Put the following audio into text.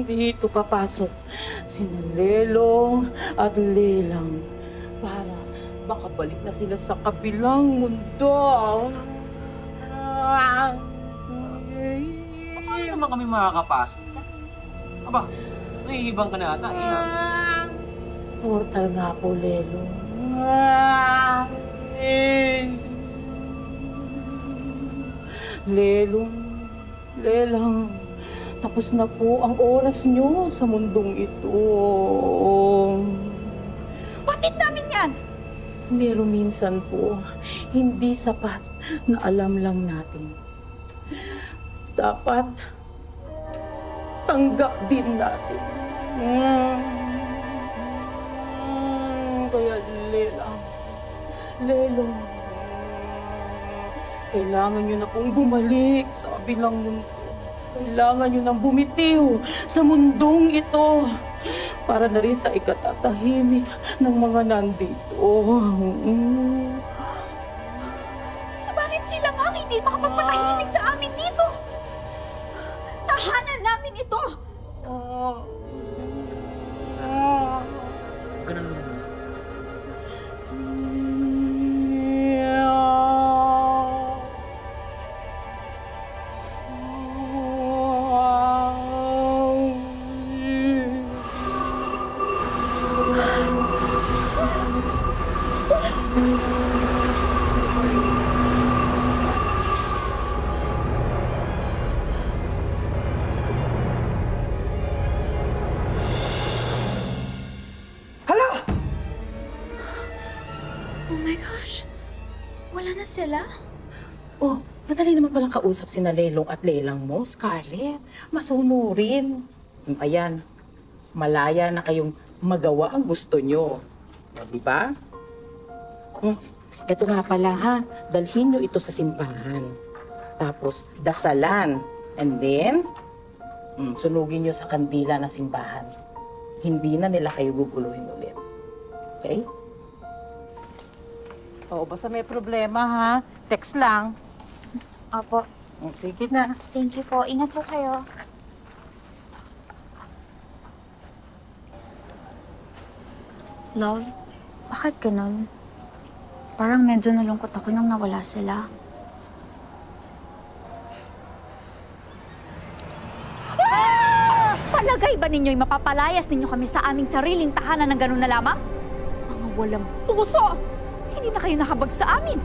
dito papasok sina Lelong at Lelang para makabalik na sila sa kabilang mundo. Paano naman kami makakapasok? Aba, nahihibang ka na ata. Portal nga po, Lelong. Lelong, Lelang, tapos na po ang oras nyo sa mundong ito. Batid namin yan! Pero minsan po, hindi sapat na alam lang natin. Dapat tanggap din natin. Kaya Lelong, kailangan nyo na pong bumalik sa kabilang mundo. Kailangan nyo nang bumitiw sa mundong ito para na rin sa ikatatahimik ng mga nandito. Subalit sila nga ang hindi makapagpatahimik sa amin dito! Tahanan namin ito! Ganun lang. Oh my gosh! Wala na sila? Oh, madali naman palang kausap sina Lelong at Lelang mo, Scarlett. Masunurin. Ayan, malaya na kayong magawa ang gusto nyo. Di ba? Ito nga pala ha, dalhin nyo ito sa simbahan. Tapos, dasalan. And then, sunugin nyo sa kandila na simbahan. Hindi na nila kayo guguluhin ulit. Okay? Oo, basta may problema ha. Text lang. Opo. Sige na. Thank you po. Ingat po kayo. Love, bakit ganun? Parang medyo nalungkot ako nung nawala sila. Palagay ba ninyo'y mapapalayas ninyo kami sa aming sariling tahanan ng ganun na lamang? Mga walang puso! Hindi na kayo nakabag sa amin!